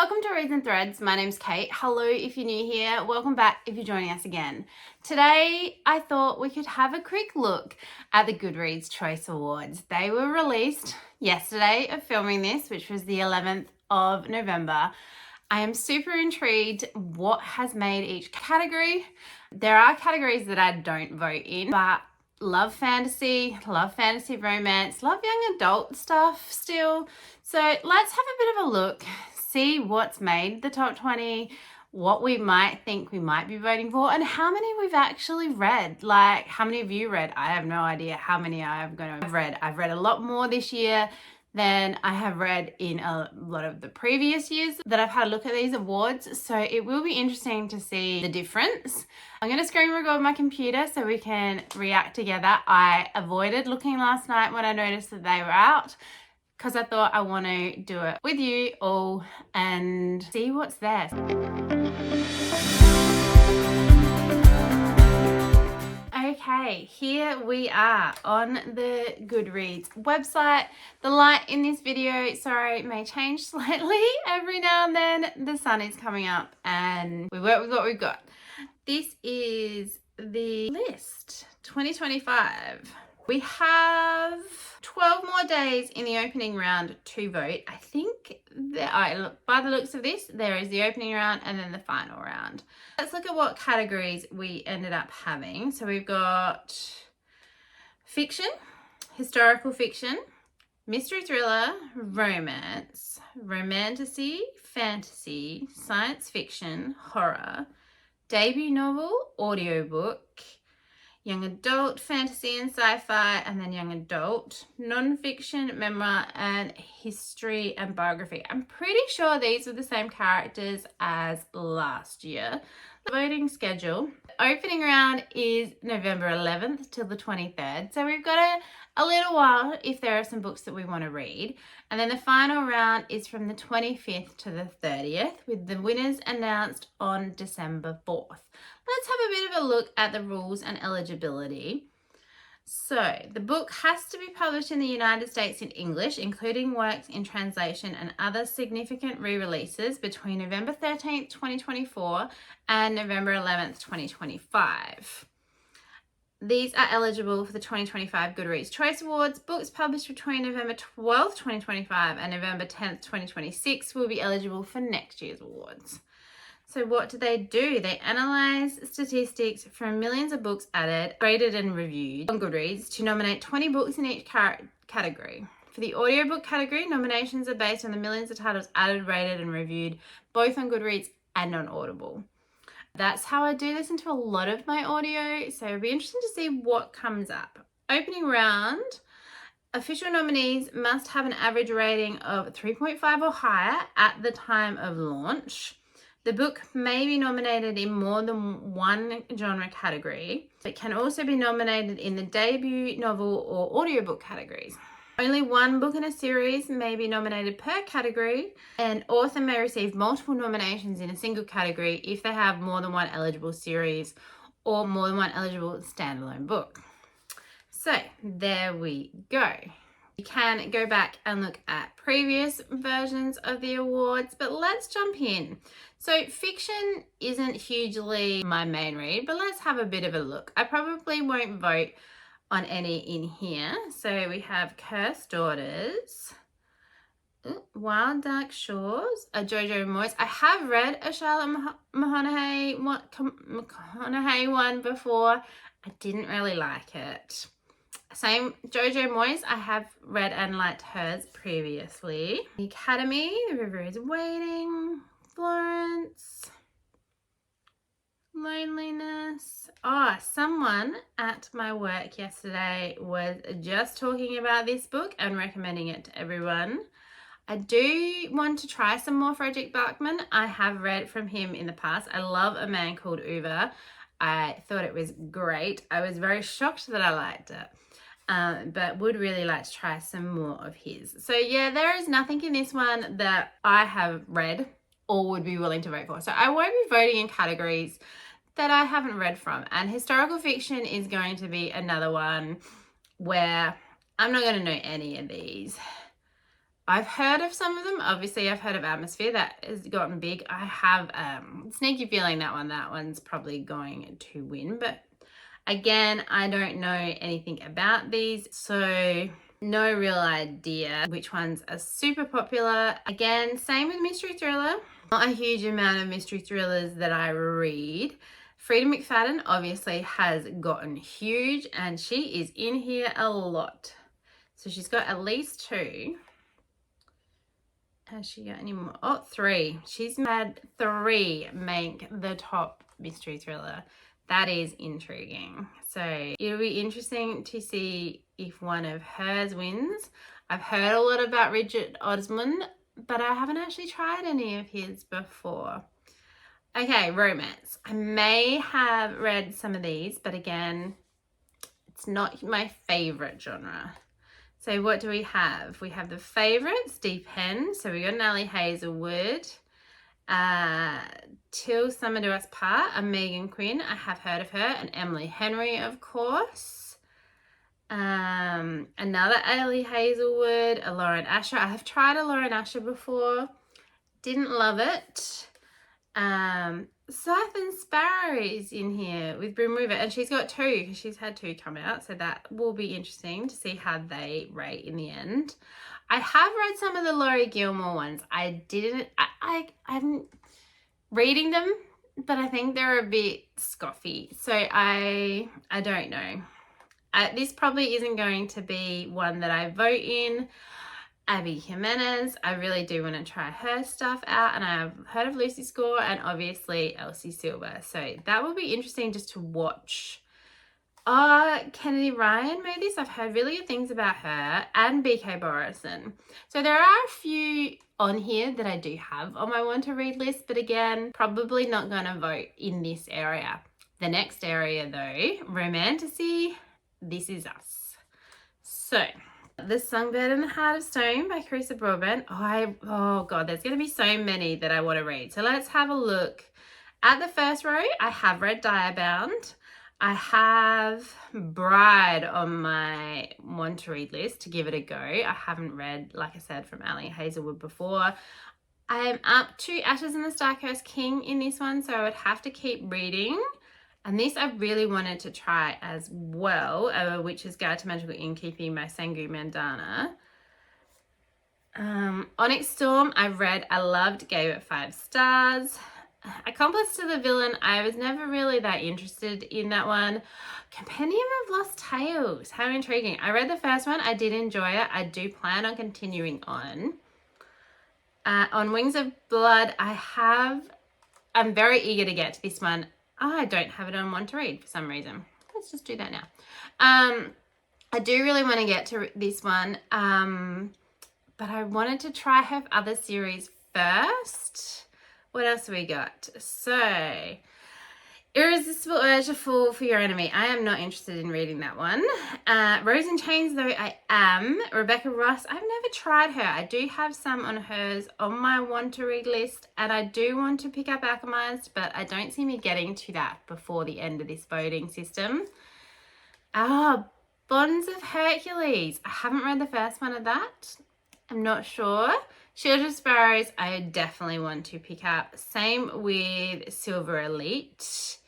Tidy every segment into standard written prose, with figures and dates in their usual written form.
Welcome to Reads and Threads. My name's Kate. Hello if you're new here. Welcome back if you're joining us again. Today, I thought we could have a quick look at the Goodreads Choice Awards. They were released yesterday of filming this, which was the 11th of November. I am super intrigued what has made each category. There are categories that I don't vote in, but love fantasy romance, love young adult stuff still. So let's have a bit of a look, see what's made the top 20, what we might think we might be voting for, and how many we've actually read. Like, how many have you read? I have no idea how many I've read. I've read a lot more this year than I have read in a lot of the previous years that I've had a look at these awards. So it will be interesting to see the difference. I'm going to screen record my computer so we can react together. I avoided looking last night when I noticed that they were out, because I thought I want to do it with you all and see what's there. Okay, here we are on the Goodreads website. The light in this video, sorry, may change slightly every now and then. The sun is coming up and we work with what we've got. This is the list 2025. We have 12 more days in the opening round to vote. I think by the looks of this, there is the opening round and then the final round. Let's look at what categories we ended up having. So we've got fiction, historical fiction, mystery thriller, romance, romantasy, fantasy, science fiction, horror, debut novel, audiobook, young adult, fantasy and sci-fi, and then young adult, non-fiction, memoir, and history and biography. I'm pretty sure these were the same characters as last year. The voting schedule. Opening round is November 11th till the 23rd. So we've got a little while if there are some books that we want to read. And then the final round is from the 25th to the 30th, with the winners announced on December 4th. Let's have a bit of a look at the rules and eligibility. So the book has to be published in the United States in English, including works in translation and other significant re-releases between November 13th, 2024 and November 11th, 2025. These are eligible for the 2025 Goodreads Choice Awards. Books published between November 12th, 2025 and November 10th, 2026 will be eligible for next year's awards. So what do? They analyze statistics from millions of books added, rated and reviewed on Goodreads to nominate 20 books in each category. For the audiobook category, nominations are based on the millions of titles added, rated and reviewed, both on Goodreads and on Audible. That's how I do this into a lot of my audio, so it'll be interesting to see what comes up. Opening round. Official nominees must have an average rating of 3.5 or higher at the time of launch. The book may be nominated in more than one genre category. It can also be nominated in the debut, novel, or audiobook categories. Only one book in a series may be nominated per category. An author may receive multiple nominations in a single category if they have more than one eligible series or more than one eligible standalone book. So there we go. You can go back and look at previous versions of the awards, but let's jump in. So fiction isn't hugely my main read, but let's have a bit of a look. I probably won't vote on any in here. So we have Cursed Daughters, Wild Dark Shores, a Jojo Moyes. I have read a Charlotte McConaughey one before. I didn't really like it. Same Jojo Moyes, I have read and liked hers previously. The Academy, The River is Waiting, Florence, Loneliness. Oh, someone at my work yesterday was just talking about this book and recommending it to everyone. I do want to try some more Frederick Backman. I have read from him in the past. I love A Man Called Uva. I thought it was great. I was very shocked that I liked it. But would really like to try some more of his. So yeah, there is nothing in this one that I have read or would be willing to vote for. So I won't be voting in categories that I haven't read from. And historical fiction is going to be another one where I'm not going to know any of these. I've heard of some of them. Obviously, I've heard of Atmosphere. That has gotten big. I have sneaky feeling that one's probably going to win. But again, I don't know anything about these, so no real idea which ones are super popular. Again, same with mystery thriller. Not a huge amount of mystery thrillers that I read. Frida McFadden obviously has gotten huge, and she is in here a lot. So she's got at least 2. Has she got any more? Oh, 3. She's had 3 make the top mystery thriller. That is intriguing. So it'll be interesting to see if one of hers wins. I've heard a lot about Richard Osman, but I haven't actually tried any of his before. Okay, romance. I may have read some of these, but again, it's not my favorite genre. So what do we have? We have the favourites, Deep End. So we got an Ali Hazelwood. Till Summer Do Us Part, a Megan Quinn. I have heard of her. And Emily Henry, of course. Another Ali Hazelwood, a Lauren Asher. I have tried a Lauren Asher before. Didn't love it. Siphon Sparrow is in here with Broom River, and she's got 2 because she's had 2 come out, so that will be interesting to see how they rate in the end. I have read some of the Laurie Gilmore ones. I'm reading them, but I think they're a bit scoffy, so I don't know. This probably isn't going to be one that I vote in. Abby Jimenez, I really do want to try her stuff out, and I've heard of Lucy Score and obviously Elsie Silver, so that will be interesting just to watch. Kennedy Ryan made this. I've heard really good things about her, and BK Borison. So there are a few on here that I do have on my want to read list, but again, probably not going to vote in this area. The next area though, Romantasy, This Is Us. So The Songbird and the Heart of Stone by Carissa Broadbent. Oh God, there's going to be so many that I want to read. So let's have a look. At the first row, I have read Diabound. I have Bride on my want to read list to give it a go. I haven't read, like I said, from Ali Hazelwood before. I am up to Ashes and the Starcursed King in this one, so I would have to keep reading. And this I really wanted to try as well, Witch's Guide to Magical Innkeeping by Sangu Mandana. Onyx Storm, I read, I loved, gave it 5 stars. Accomplice to the Villain, I was never really that interested in that one. Compendium of Lost Tales, how intriguing. I read the first one, I did enjoy it. I do plan on continuing on. On Wings of Blood, I'm very eager to get to this one. I don't have it on want to read for some reason. Let's just do that now. I do really want to get to this one, but I wanted to try her other series first. What else have we got? So, Irresistible Urge to Fall for Your Enemy. I am not interested in reading that one. Rose in Chains, though, I am. Rebecca Ross, I've never tried her. I do have some on hers on my want to read list, and I do want to pick up Alchemized, but I don't see me getting to that before the end of this voting system. Bonds of Hercules. I haven't read the first one of that. I'm not sure. Shield of Sparrows, I definitely want to pick up. Same with Silver Elite.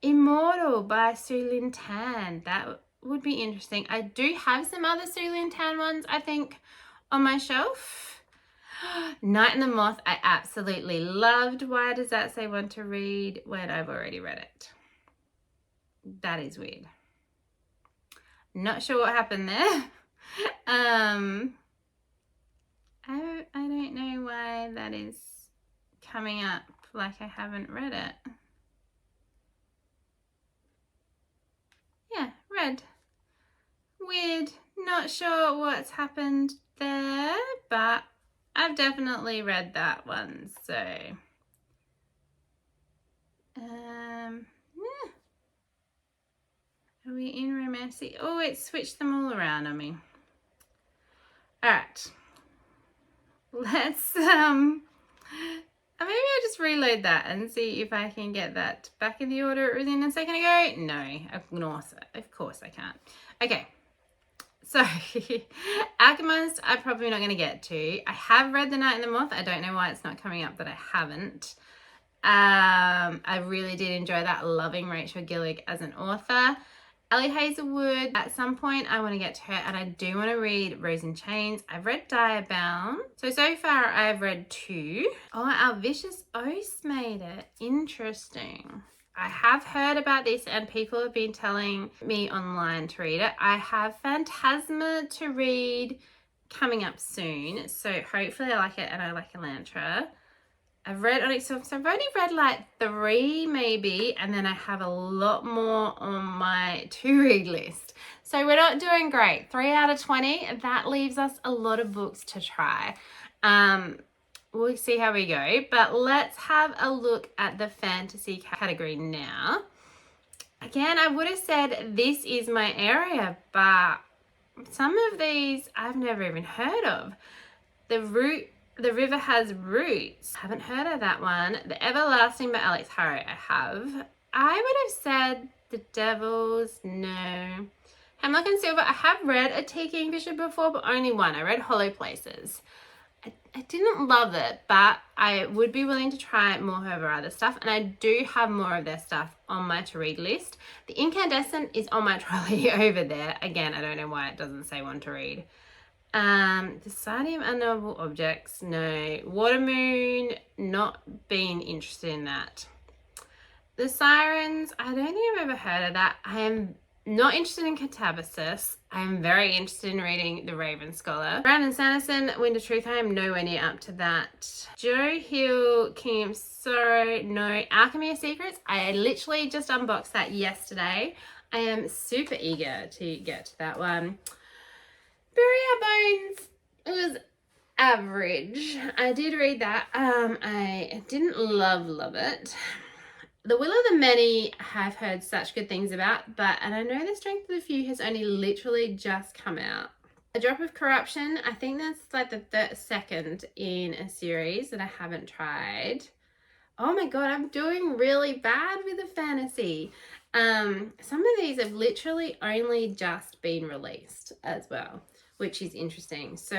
Immortal by Sue Lin Tan. That would be interesting. I do have some other Sue Lin Tan ones, I think, on my shelf. Night and the Moth, I absolutely loved. Why does that say want to read when I've already read it? That is weird. Not sure what happened there. I don't know why that is coming up like I haven't read it. Yeah, read. Weird. Not sure what's happened there, but I've definitely read that one, so. Yeah. Are we in romantic? Oh, it switched them all around on me. All right. Let's, maybe I'll just reload that and see if I can get that back in the order it was in a second ago. No, of course I can't. Okay, So, Alchemist, I'm probably not going to get to. I have read The Night and the Moth. I don't know why it's not coming up that I haven't. I really did enjoy that, loving Rachel Gillig as an author. Ellie Hazelwood, at some point I want to get to her, and I do want to read Rose in Chains. I've read Diabound. So far I've read 2. Oh, Our Vicious Oaths made it. Interesting. I have heard about this and people have been telling me online to read it. I have Phantasma to read coming up soon, so hopefully I like it and I like Elantra. I've read Onyx Storm, so I've only read like 3 maybe, and then I have a lot more on my to-read list. So we're not doing great. 3 out of 20, that leaves us a lot of books to try. We'll see how we go, but let's have a look at the fantasy category now. Again, I would have said this is my area, but some of these I've never even heard of. The River Has Roots. Haven't heard of that one. The Everlasting by Alex Harrow. I have. I would have said The Devils. No. Hemlock and Silver. I have read A Tea Kingfisher before, but only one. I read Hollow Places. I didn't love it, but I would be willing to try more of her other stuff, and I do have more of their stuff on my to-read list. The Incandescent is on my trolley over there. Again, I don't know why it doesn't say one to read. Society of Unknowable Objects, no. Watermoon, not being interested in that. The Sirens, I don't think I've ever heard of that. I am not interested in Catabasis. I am very interested in reading The Raven Scholar. Brandon Sanderson, Wind of Truth, I am nowhere near up to that. Joe Hill, King of Sorrow, no. Alchemy of Secrets, I literally just unboxed that yesterday. I am super eager to get to that one. Bury Our Bones, it was average. I did read that. I didn't love it. The Will of the Many I have heard such good things about, and I know The Strength of the Few has only literally just come out. A Drop of Corruption, I think that's like the second in a series that I haven't tried. Oh my god, I'm doing really bad with the fantasy. Some of these have literally only just been released as well, which is interesting. So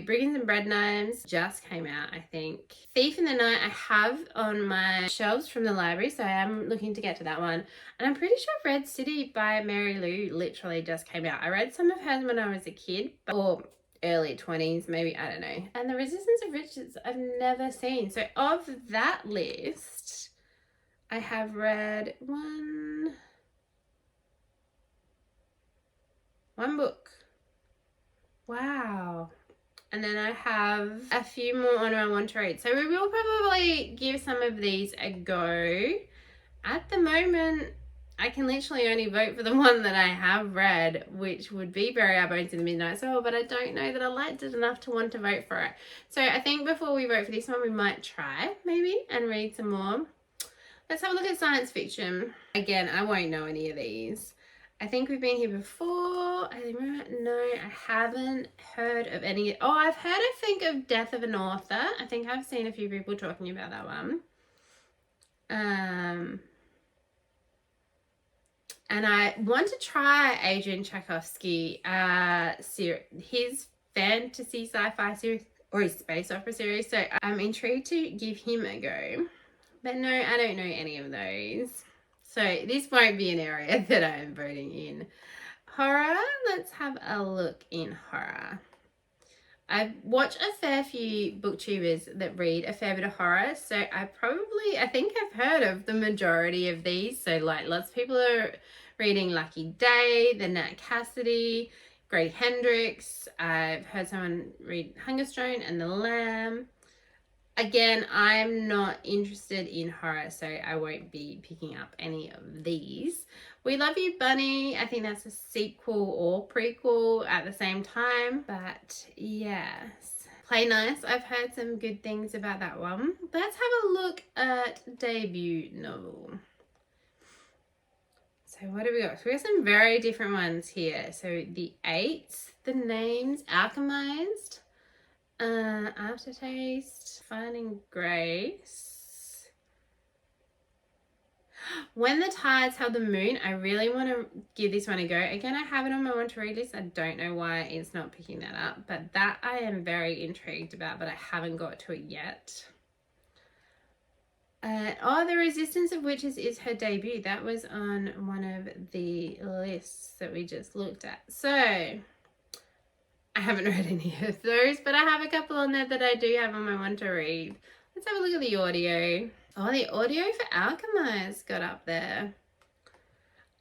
Brigands and Bread Knives just came out, I think. Thief in the Night I have on my shelves from the library, so I am looking to get to that one. And I'm pretty sure Red City by Mary Lou literally just came out. I read some of hers when I was a kid, or early 20s maybe, I don't know. And The Resistance of Riches I've never seen. So of that list, I have read one book. Wow. And then I have a few more on I want to read. So we will probably give some of these a go. At the moment, I can literally only vote for the one that I have read, which would be Bury Our Bones in the Midnight Soul, but I don't know that I liked it enough to want to vote for it. So I think before we vote for this one, we might try maybe and read some more. Let's have a look at science fiction. Again, I won't know any of these. I think we've been here before. No, I haven't heard of any. Oh, I've heard, I think, of Death of an Author. I think I've seen a few people talking about that one. And I want to try Adrian Tchaikovsky, his fantasy sci-fi series or his space opera series. So I'm intrigued to give him a go. But no, I don't know any of those. So this won't be an area that I am voting in. Horror, let's have a look in horror. I've watched a fair few booktubers that read a fair bit of horror, so I think I've heard of the majority of these. So like lots of people are reading Lucky Day, the Nat Cassidy, Grady Hendrix. I've heard someone read Hungerstone and The Lamb. Again, I'm not interested in horror, so I won't be picking up any of these. We Love You, Bunny. I think that's a sequel or prequel at the same time, but yes. Play Nice. I've heard some good things about that one. Let's have a look at debut novel. So what do we got? So we got some very different ones here. So The Eight, The Names, Alchemized, Aftertaste, Finding Grace. When the Tides Held the Moon, I really want to give this one a go. Again, I have it on my want to read list. I don't know why it's not picking that up, but that I am very intrigued about, but I haven't got to it yet. The Resistance of Witches is her debut. That was on one of the lists that we just looked at. So I haven't read any of those, but I have a couple on there that I do have on my want to read. Let's have a look at the audio. Oh, the audio for Alchemized got up there.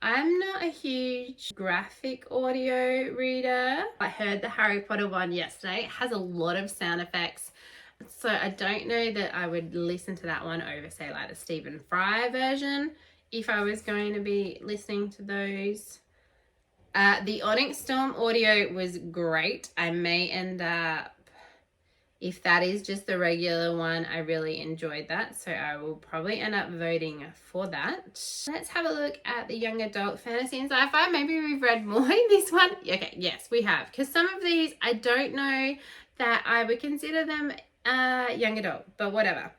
I'm not a huge graphic audio reader. I heard the Harry Potter one yesterday. It has a lot of sound effects. So I don't know that I would listen to that one over, say, like the Stephen Fry version if I was going to be listening to those. The Onyx Storm audio was great. I may end up, if that is just the regular one, I really enjoyed that. So I will probably end up voting for that. Let's have a look at the young adult fantasy and sci-fi. Maybe we've read more in this one. Okay, yes, we have. Because some of these, I don't know that I would consider them young adult, but whatever.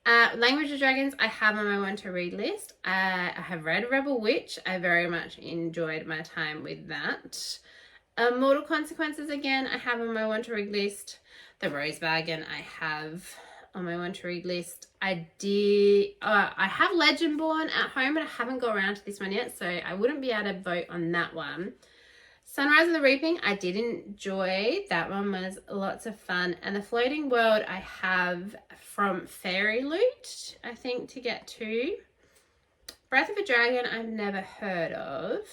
Language of Dragons, I have on my want to read list. I have read Rebel Witch. I very much enjoyed my time with that. Mortal Consequences, again, I have on my want to read list. The Rose Wagon, I have on my want to read list. I have Legendborn at home, but I haven't got around to this one yet, so I wouldn't be able to vote on that one. Sunrise of the Reaping, I did enjoy. That one was lots of fun. And The Floating World, I have from Fairy Loot, I think, to get to. Breath of a Dragon, I've never heard of.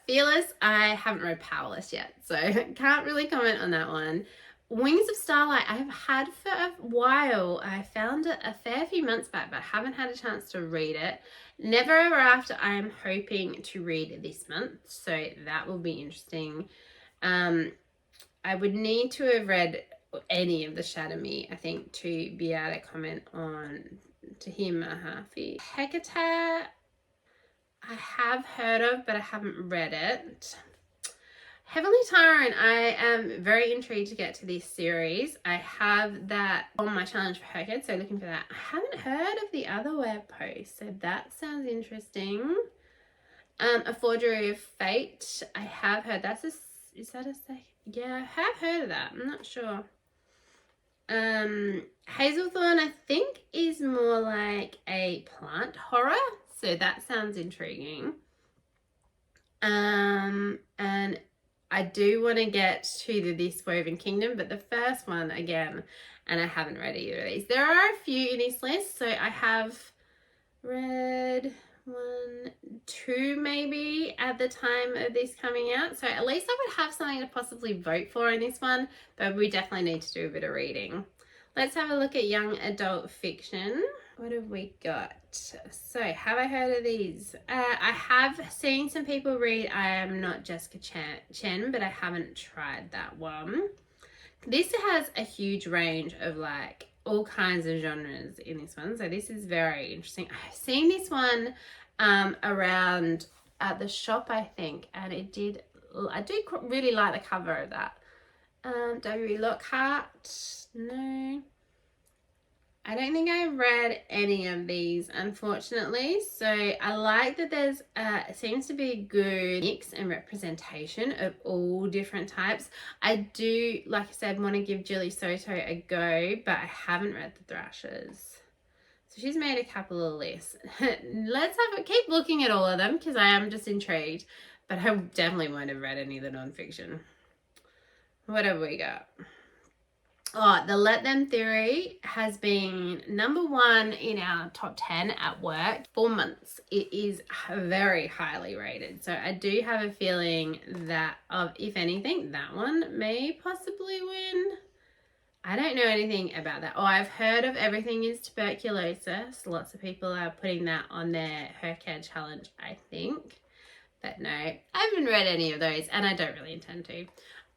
Fearless, I haven't read Powerless yet, so can't really comment on that one. Wings of Starlight, I've had for a while. I found it a fair few months back, but haven't had a chance to read it. Never Ever After, I am hoping to read this month, so that will be interesting. I would need to have read any of the Shatter Me, I think, to be able to comment on Tahim Mahaffey. Hecate, I have heard of, but I haven't read it. Heavenly Tyrant, I am very intrigued to get to this series. I have that on my challenge for Hecate, so looking for that. I haven't heard of the other web post, so that sounds interesting. A Forgery of Fate, I have heard. Is that a second? Yeah, I have heard of that. I'm not sure. Hazelthorn, I think, is more like a plant horror, so that sounds intriguing. And I do want to get to the This Woven Kingdom, but the first one, again, and I haven't read either of these. There are a few in this list, so I have read 1, 2 maybe at the time of this coming out, so at least I would have something to possibly vote for in this one, but we definitely need to do a bit of reading. Let's have a look at young adult fiction. What have we got? So, have I heard of these? I have seen some people read I Am Not Jessica Chen, but I haven't tried that one. This has a huge range of like all kinds of genres in this one, so this is very interesting. I've seen this one around at the shop, I think, and I do really like the cover of that. W. Lockhart, no. I don't think I've read any of these, unfortunately. So I like that there's seems to be a good mix and representation of all different types. I do, like I said, want to give Julie Soto a go, but I haven't read The Thrashers. So she's made a couple of lists. Let's keep looking at all of them because I am just intrigued. But I definitely won't have read any of the nonfiction. What have we got? Oh, The Let Them Theory has been #1 in our top 10 at work for months. It is very highly rated. So I do have a feeling that, if anything, that one may possibly win. I don't know anything about that. Oh, I've heard of Everything is Tuberculosis. Lots of people are putting that on their Hercad challenge, I think. But no, I haven't read any of those and I don't really intend to.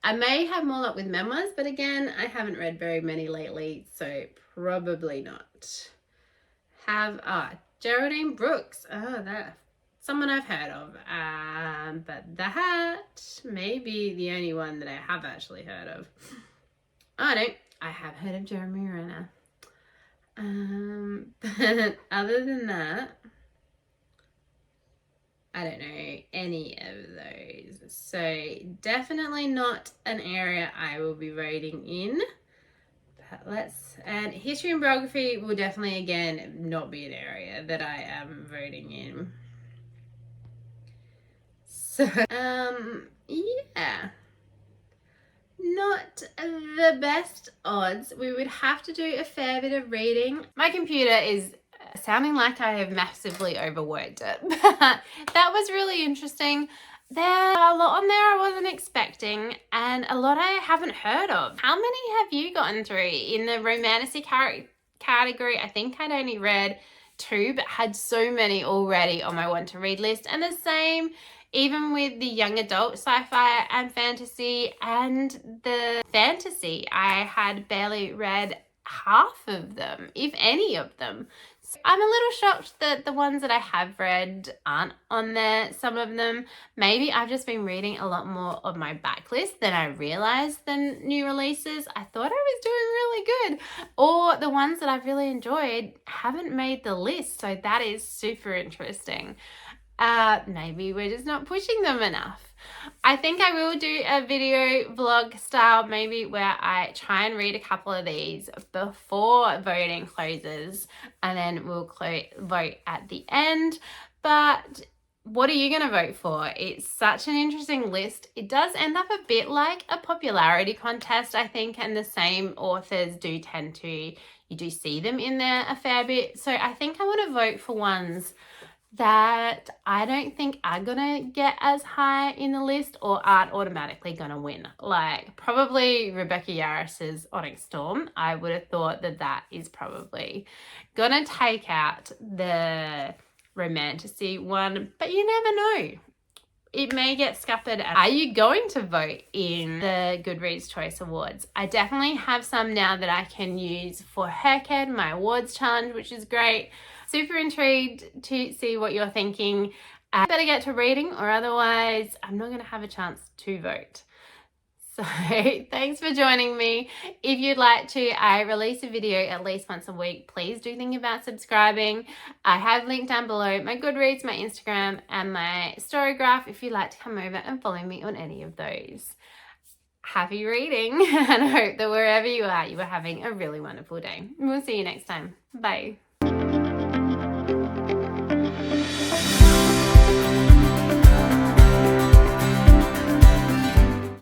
I may have more luck with memoirs, but again, I haven't read very many lately, so probably not. Geraldine Brooks. Oh, that's someone I've heard of. But that may be the only one that I have actually heard of. Oh, no, I have heard of Jeremy Renner. But other than that, I don't know any of those. So definitely not an area I will be voting in. But and history and biography will definitely again not be an area that I am voting in. So yeah, not the best odds. We would have to do a fair bit of reading. My computer is sounding like I have massively overworked it, but that was really interesting. There are a lot on there I wasn't expecting, and a lot I haven't heard of. How many have you gotten through in the romantic category? I think I'd only read 2, but had so many already on my want to read list. And the same even with the young adult sci-fi and fantasy, and the fantasy, I had barely read half of them, if any of them. So I'm a little shocked that the ones that I have read aren't on there. Some of them, maybe I've just been reading a lot more of my backlist than I realized than new releases. I thought I was doing really good. Or the ones that I've really enjoyed haven't made the list. So that is super interesting. Maybe we're just not pushing them enough. I think I will do a video vlog style, maybe where I try and read a couple of these before voting closes, and then we'll vote at the end. But what are you going to vote for? It's such an interesting list. It does end up a bit like a popularity contest, I think, and the same authors do tend to, you do see them in there a fair bit. So I think I want to vote for ones that I don't think are gonna get as high in the list or aren't automatically gonna win. Like probably Rebecca Yarris's Onyx Storm. I would have thought that that is probably gonna take out the romantasy one, but you never know. It may get scuppered. Are you going to vote in the Goodreads Choice Awards? I definitely have some now that I can use for Herked, my awards challenge, which is great. Super intrigued to see what you're thinking. I better get to reading, or otherwise I'm not going to have a chance to vote. So thanks for joining me. If you'd like to, I release a video at least once a week. Please do think about subscribing. I have linked down below my Goodreads, my Instagram, and my Storygraph if you'd like to come over and follow me on any of those. Happy reading, and I hope that wherever you are having a really wonderful day. We'll see you next time. Bye.